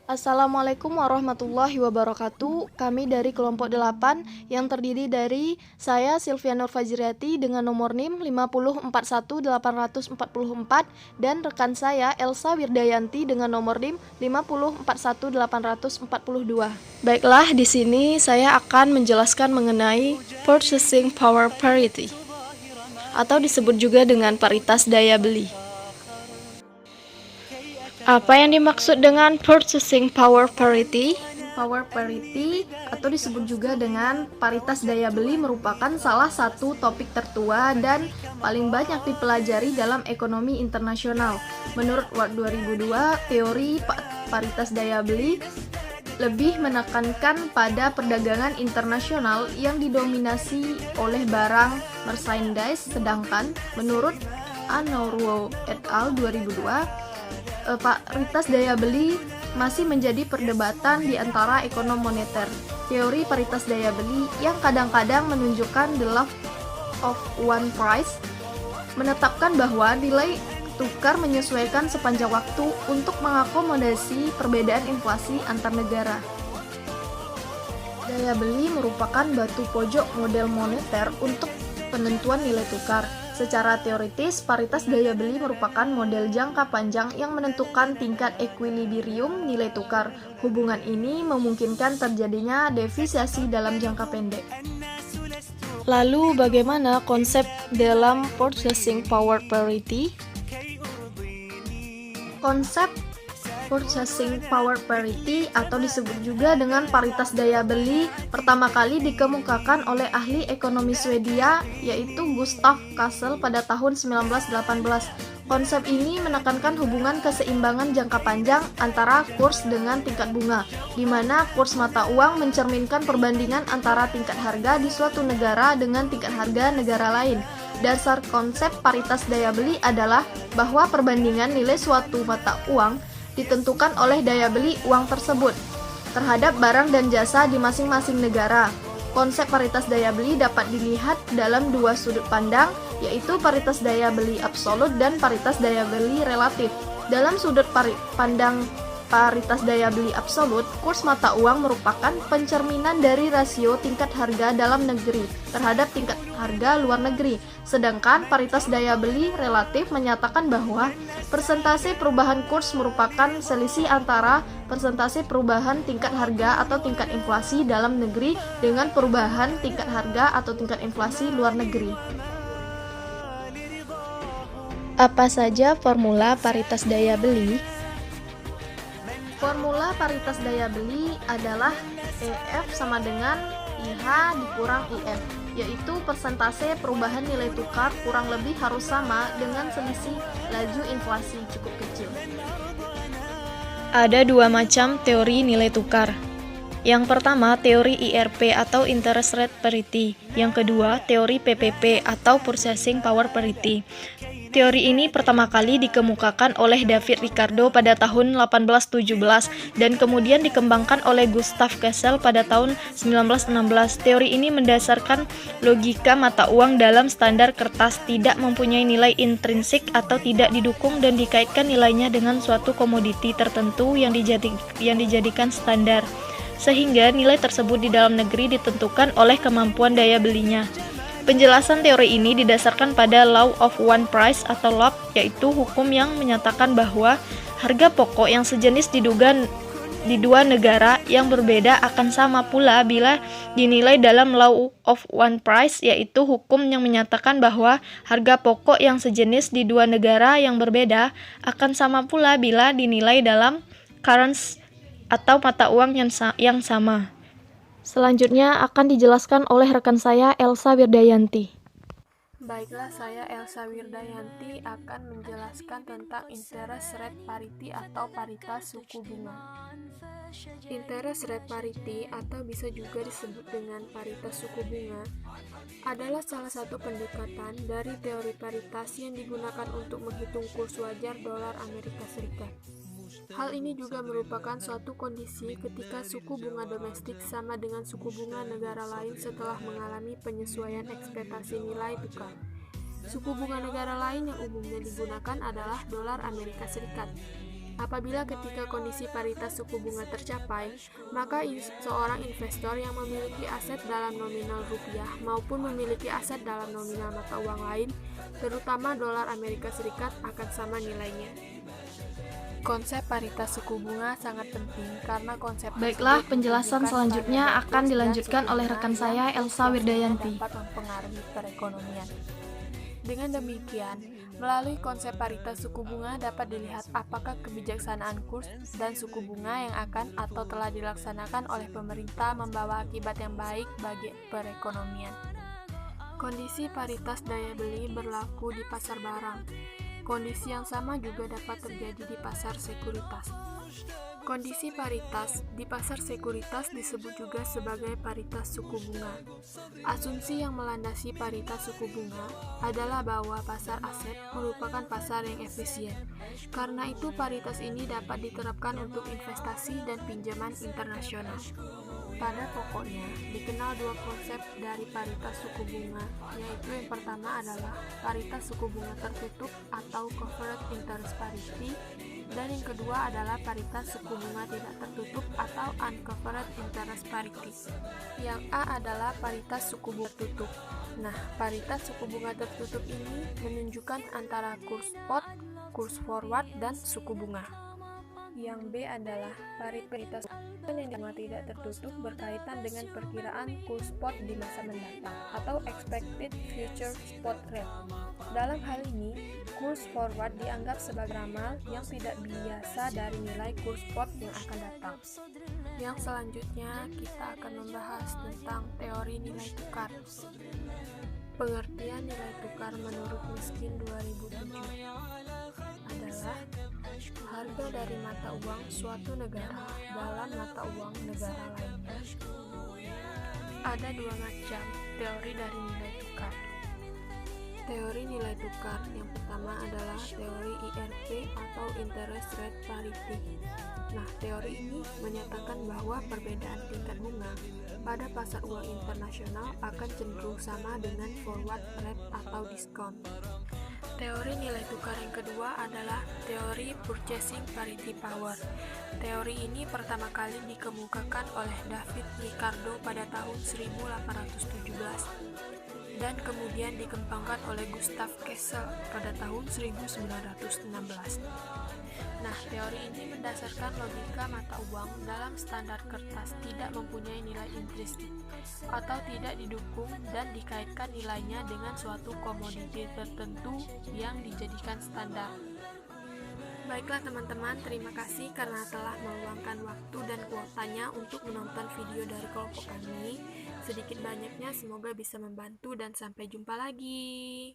Assalamualaikum warahmatullahi wabarakatuh. Kami dari kelompok 8 yang terdiri dari saya Sylvia Nur Fajriati dengan nomor NIM 5041844 dan rekan saya Elsa Wirdayanti dengan nomor NIM 5041842. Baiklah, di sini saya akan menjelaskan mengenai purchasing power parity atau disebut juga dengan paritas daya beli. Apa yang dimaksud dengan purchasing power parity? Power parity atau disebut juga dengan paritas daya beli merupakan salah satu topik tertua dan paling banyak dipelajari dalam ekonomi internasional. Menurut Ward 2002, teori paritas daya beli lebih menekankan pada perdagangan internasional yang didominasi oleh barang merchandise, sedangkan menurut Anouilh et al. 2002, paritas daya beli masih menjadi perdebatan di antara ekonom moneter. Teori paritas daya beli yang kadang-kadang menunjukkan the law of one price menetapkan bahwa nilai tukar menyesuaikan sepanjang waktu untuk mengakomodasi perbedaan inflasi antar negara. Daya beli merupakan batu pojok model moneter untuk penentuan nilai tukar. Secara teoritis, paritas daya beli merupakan model jangka panjang yang menentukan tingkat equilibrium nilai tukar. Hubungan ini memungkinkan terjadinya defisiasi dalam jangka pendek. Lalu bagaimana konsep dalam purchasing power parity? Konsep purchasing power parity atau disebut juga dengan paritas daya beli pertama kali dikemukakan oleh ahli ekonomi Swedia yaitu Gustav Cassel pada tahun 1918. Konsep ini menekankan hubungan keseimbangan jangka panjang antara kurs dengan tingkat bunga, di mana kurs mata uang mencerminkan perbandingan antara tingkat harga di suatu negara dengan tingkat harga negara lain. Dasar konsep paritas daya beli adalah bahwa perbandingan nilai suatu mata uang ditentukan oleh daya beli uang tersebut terhadap barang dan jasa di masing-masing negara. Konsep paritas daya beli dapat dilihat dalam dua sudut pandang, yaitu paritas daya beli absolut dan paritas daya beli relatif. Dalam sudut pandang paritas daya beli absolut, kurs mata uang merupakan pencerminan dari rasio tingkat harga dalam negeri terhadap tingkat harga luar negeri. Sedangkan paritas daya beli relatif menyatakan bahwa persentase perubahan kurs merupakan selisih antara persentase perubahan tingkat harga atau tingkat inflasi dalam negeri dengan perubahan tingkat harga atau tingkat inflasi luar negeri. Apa saja formula paritas daya beli? Formula paritas daya beli adalah EF sama dengan IH dikurang IF, yaitu persentase perubahan nilai tukar kurang lebih harus sama dengan selisih laju inflasi cukup kecil. Ada dua macam teori nilai tukar. Yang pertama, teori IRP atau Interest Rate Parity. Yang kedua, teori PPP atau Purchasing Power Parity. Teori ini pertama kali dikemukakan oleh David Ricardo pada tahun 1817 dan kemudian dikembangkan oleh Gustav Cassel pada tahun 1916. Teori ini mendasarkan logika mata uang dalam standar kertas tidak mempunyai nilai intrinsik atau tidak didukung dan dikaitkan nilainya dengan suatu komoditi tertentu yang dijadikan standar, sehingga nilai tersebut di dalam negeri ditentukan oleh kemampuan daya belinya. Penjelasan teori ini didasarkan pada Law of One Price atau LOP, yaitu hukum yang menyatakan bahwa harga pokok yang sejenis di dua negara yang berbeda akan sama pula bila dinilai dalam Law of One Price, yaitu hukum yang menyatakan bahwa harga pokok yang sejenis di dua negara yang berbeda akan sama pula bila dinilai dalam currency atau mata uang yang sama. Selanjutnya akan dijelaskan oleh rekan saya Elsa Wirdayanti. Baiklah, saya Elsa Wirdayanti akan menjelaskan tentang interest rate parity atau paritas suku bunga. Interest rate parity atau bisa juga disebut dengan paritas suku bunga adalah salah satu pendekatan dari teori paritas yang digunakan untuk menghitung kurs wajar dolar Amerika Serikat. Hal ini juga merupakan suatu kondisi ketika suku bunga domestik sama dengan suku bunga negara lain setelah mengalami penyesuaian ekspektasi nilai tukar. Suku bunga negara lain yang umumnya digunakan adalah dolar Amerika Serikat. Apabila ketika kondisi paritas suku bunga tercapai, maka seorang investor yang memiliki aset dalam nominal rupiah maupun memiliki aset dalam nominal mata uang lain, terutama dolar Amerika Serikat, akan sama nilainya. Konsep paritas suku bunga sangat penting karena konsep Baiklah, tersebut penjelasan menunjukkan selanjutnya pada akan kurs dan dilanjutkan suku oleh bunga rekan yang saya, Elsa inflasinya Wirdayanti. dapat mempengaruhi perekonomian. Dengan demikian, melalui konsep paritas suku bunga dapat dilihat apakah kebijaksanaan kurs dan suku bunga yang akan atau telah dilaksanakan oleh pemerintah membawa akibat yang baik bagi perekonomian. Kondisi paritas daya beli berlaku di pasar barang. Kondisi yang sama juga dapat terjadi di pasar sekuritas. Kondisi paritas di pasar sekuritas disebut juga sebagai paritas suku bunga. Asumsi yang melandasi paritas suku bunga adalah bahwa pasar aset merupakan pasar yang efisien. Karena itu, paritas ini dapat diterapkan untuk investasi dan pinjaman internasional. Pada pokoknya, dikenal dua konsep dari paritas suku bunga, yaitu yang pertama adalah paritas suku bunga tertutup atau covered interest parity, dan yang kedua adalah paritas suku bunga tidak tertutup atau uncovered interest parity. Yang A adalah paritas suku bunga tertutup. Nah, paritas suku bunga tertutup ini menunjukkan antara kurs spot, kurs forward, dan suku bunga. Yang B adalah paritas yang tidak tertutup berkaitan dengan perkiraan kurs spot di masa mendatang atau expected future spot rate. Dalam hal ini, kurs forward dianggap sebagai ramal yang tidak biasa dari nilai kurs spot yang akan datang. Yang selanjutnya, kita akan membahas tentang teori nilai tukar. Pengertian nilai tukar menurut Miskin 2007 adalah harga dari mata uang suatu negara dalam mata uang negara lainnya. Ada dua macam teori dari nilai tukar. Teori nilai tukar yang pertama adalah teori IRP atau Interest Rate Parity. Nah, teori ini menyatakan bahwa perbedaan tingkat bunga pada pasar uang internasional akan cenderung sama dengan forward rate atau diskon. Teori nilai tukar yang kedua adalah teori purchasing parity power. Teori ini pertama kali dikemukakan oleh David Ricardo pada tahun 1817 dan kemudian dikembangkan oleh Gustav Kessel pada tahun 1916. Nah, teori ini berdasarkan logika mata uang dalam standar kertas tidak mempunyai nilai intrinsik atau tidak didukung dan dikaitkan nilainya dengan suatu komoditi tertentu yang dijadikan standar. Baiklah teman-teman, terima kasih karena telah meluangkan waktu dan kuotanya untuk menonton video dari kelompok kami. Sedikit banyaknya semoga bisa membantu dan sampai jumpa lagi.